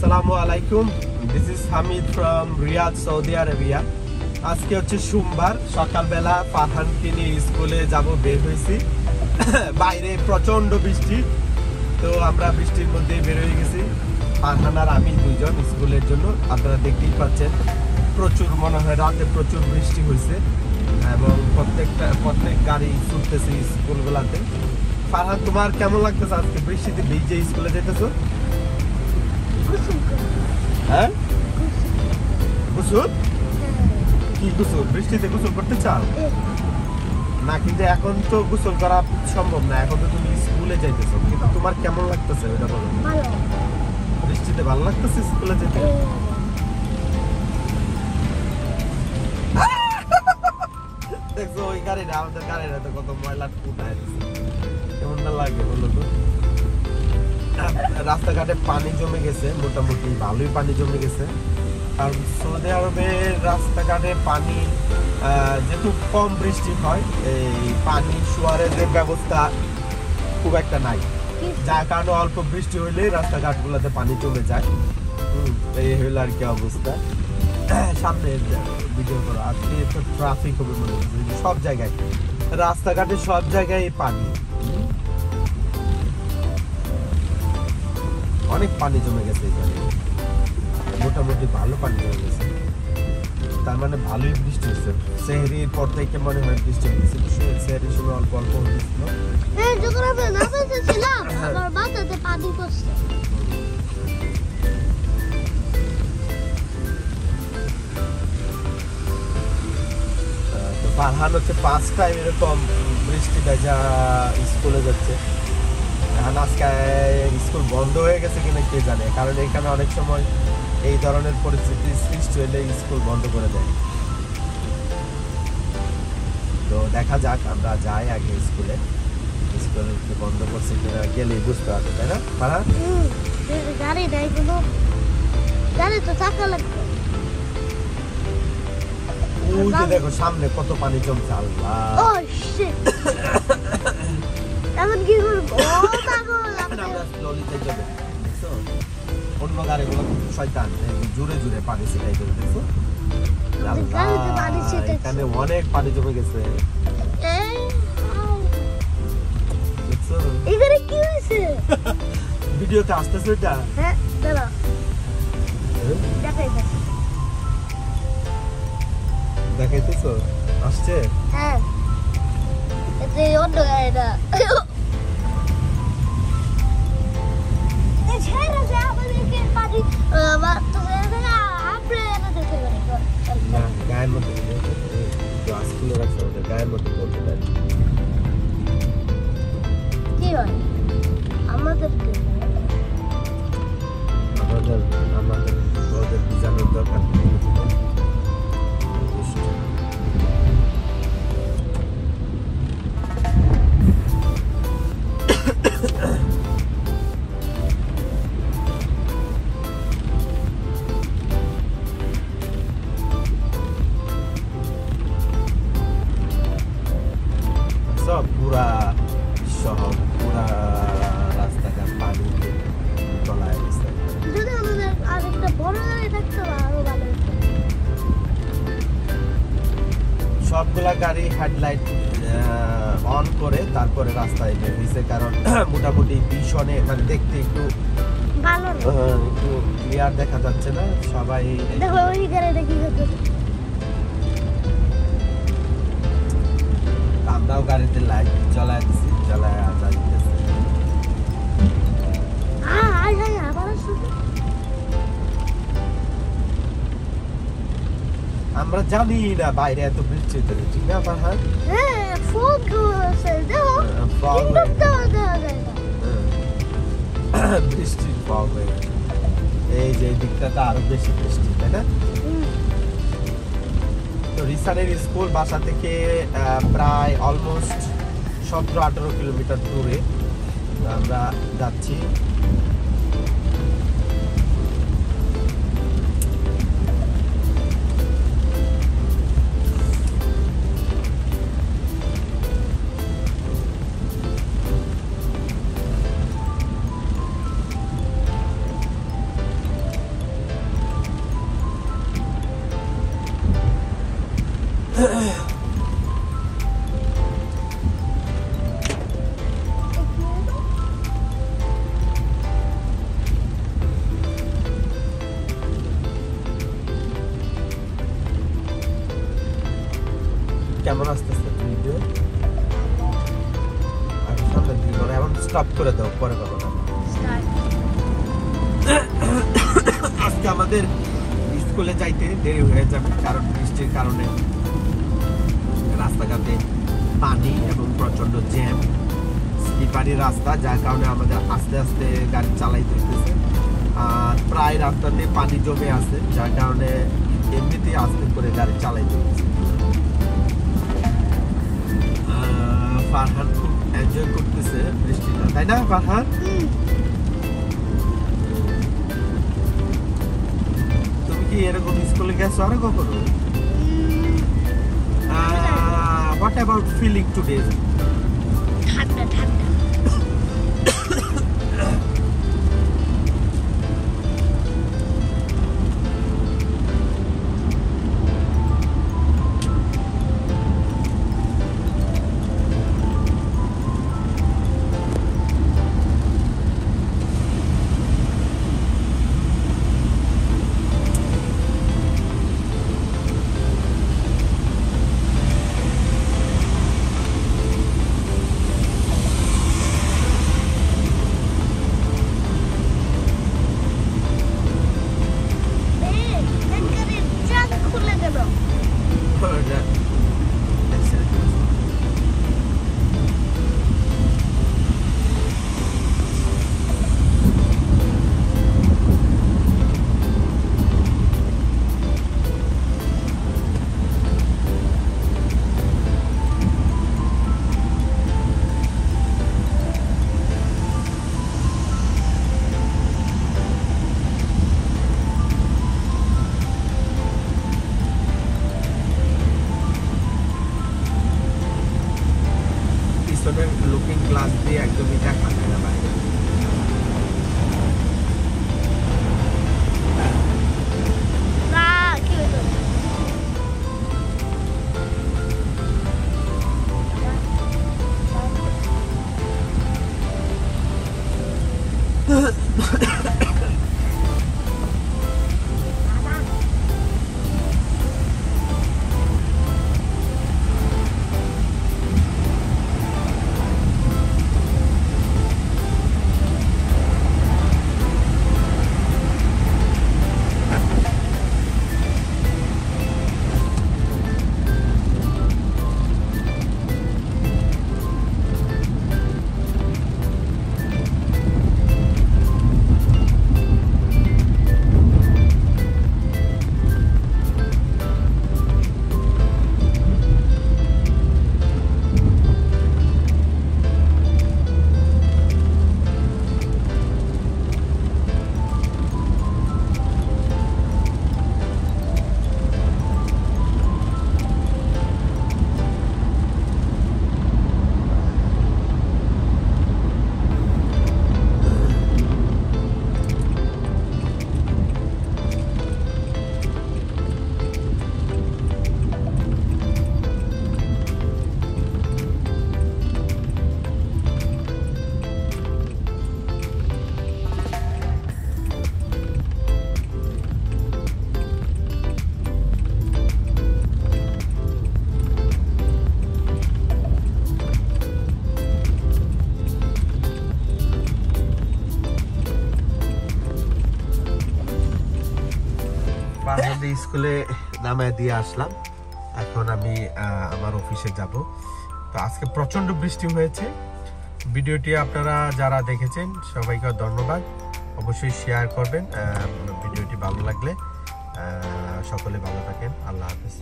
আসসালামু আলাইকুম, this is Hamid from Riyadh, Saudi Arabia. আজকে হচ্ছে সোমবার সকালবেলা ফারহানকে নিয়ে স্কুলে যাব বের হয়েছি। বাইরে প্রচন্ড বৃষ্টি, তো আমরা বৃষ্টির মধ্যে বের হয়ে গেছি ফারহান আর আমি দুইজন স্কুলের জন্য। আপনারা দেখতেই পাচ্ছেন প্রচুর, মনে হয় রাতে প্রচুর বৃষ্টি হয়েছে এবং প্রত্যেক গাড়ি ছুটতেছে স্কুলগুলাতে। ফারহান, তোমার কেমন লাগতেছে আজকে বৃষ্টিতে ভিজে স্কুলে যেতেছো? হ্যাঁ, গোসল? কি গোসল? বৃষ্টিতে গোসল করতে চাও না? কিন্তু এখন তো গোসল করা সম্ভব না, এখন তো তুমি স্কুলে যাইতেছো। কিন্তু তোমার কেমন লাগতেছে ওটা বলো। বৃষ্টিতে ভালো লাগতেছে স্কুলে যেতে? দেখছো ওই গাড়িটা, আমাদের গাড়িটা তো কত ময়লা উঠায় দিচ্ছে, কেমন না লাগে বলো তো। রাস্তাঘাটে পানি জমে গেছে, মোটামুটি ভালোই পানি জমে গেছে। আর সৌদি আরবের রাস্তাঘাটে পানি যেহেতু কম বৃষ্টি হয়, এই পানি শোয়ারের ব্যবস্থা খুব একটা নাই, যার কারণে অল্প বৃষ্টি হইলে রাস্তাঘাটগুলোতে পানি জমে যায়। এই হইল আর কি অবস্থা। সামনে ভিডিও করো, আজকে তো ট্রাফিক হবে মনে হচ্ছে সব জায়গায়, রাস্তাঘাটে সব জায়গায় পানি, অনেক পানি জমে গেছে এখানে, মোটামুটি ভালো পানি জমে গেছে। তার মানে ভালোই বৃষ্টি হয়েছে। সেহরির পর থেকে মনে হয় বৃষ্টি হয়েছে, সেহরির সময় অল্প অল্প হয়েছিল। তো ফারহান হচ্ছে ফার্স্ট টাইম এরকম বৃষ্টি ভেজা স্কুলে যাচ্ছে। এখন আজকে স্কুল বন্ধ হয়ে গেছে কিনা কে জানে, কারণ এখানে অনেক সময় এই ধরনের পরিস্থিতি সৃষ্টি হলে স্কুল বন্ধ করে দেয়। তো দেখা যাক, আমরা যাই আগে স্কুলে, স্কুল বন্ধ করছে কিনা গেলেই বুঝতে পারবে, তাই না? গাড়ি নাই, কোনো গাড়ি তো চাকা লাগবে। ওই যে দেখো সামনে কত পানি জমছে, আল্লাহ। ও শিট, এখন কি করব? ও পাগল, আমরা স্লোলি যাই যাবে, দেখছো অন্য গাড়িগুলো খুব শয়তান, জোরে জোরে পানি ছিটাই করে, দেখছো গাড়িতে পানি ছিটাচ্ছে, এখানে অনেক পানি জমে গেছে, দেখছো? এখানে কি হইছে? ভিডিওতে আসতেছে এটা? হ্যাঁ দাঁড়া, দেখাইতেছি। দেখাইতেছো আসছে? হ্যাঁ, এটা অন্য গাড়িটা। এই ছেড়ে যা, আমাদেরকে পানি না, গায়ের মধ্যে গ্লাস খুলে রাখছে, ওদের গায়ের মধ্যে পড়তে দেয়। কি হয় আমাদেরকে? আমাদের ওদের জানার দরকার নেই। সব পুরা শহর, পুরা রাস্তাঘাট পানিতে তলায় গেছে। যদি আমাদের আরেকটা বড় গাড়ি থাকতো আরো ভালো হতো। সবগুলা গাড়ি হেডলাইট অন করে তারপরে রাস্তায় বের হয়েছে, কারণ মোটামুটি ভীষণে মানে দেখতে একটু ভালো না। একটু ক্লিয়ার দেখা যাচ্ছে না। সবাই দেখো ওই গাড়িটা কি করতেছে। আমরাও গাড়িতে লাইট জ্বালায় দিছি, জ্বালায় যাইতেছে। আবার আসবে। আমরা জানি না বাইরে এত বৃষ্টি হচ্ছে, ঠিক না ফারহান? হ্যাঁ, ফোন করছে, দেখো ফগ দেখা যায় না। বৃষ্টি ফগ হয়ে গেছে। এই যে এই দিকটাতে আরো বেশি বৃষ্টি, তাই না? তো রিসানের স্কুল বাসা থেকে প্রায় অলমোস্ট 17-18 কিলোমিটার দূরে আমরা যাচ্ছি। কেমন আসতেছে ভিডিও? আচ্ছা সামনে দিকে করে এখন স্টপ করে দাও, পরে কথা না। আজকে আমাদের স্কুলে যাইতে দেরি হয়ে যাবে, কারণ বৃষ্টির কারণে রাস্তাঘাটে পানি এবং প্রচন্ড জ্যাম, স্লিপারি রাস্তা, যার কারণে আমাদের আস্তে আস্তে গাড়ি চালাইতে হইতেছে। আর প্রায় রাস্তাতে পানি জমে আছে, যার কারণে এমনিতেই আস্তে করে গাড়ি চালাইতে হইতেছে। ফারহান খুব এনজয় করতেছে বৃষ্টিটা, তাই না ফারহান? তুমি কি এরকম স্কুলে গেছো আরো কখনো? What about feeling today? ঠান্ডা ঠান্ডা। লুকিং গ্লাস দিয়ে একদমই দেখা যায় না বাইরে। স্কুলে নামায় দিয়ে আসলাম, এখন আমি আমার অফিসে যাব। তো আজকে প্রচন্ড বৃষ্টি হয়েছে। ভিডিওটি আপনারা যারা দেখেছেন সবাইকে ধন্যবাদ, অবশ্যই শেয়ার করবেন। ভিডিওটি ভালো লাগলে সকলে ভালো থাকেন। আল্লাহ হাফেজ।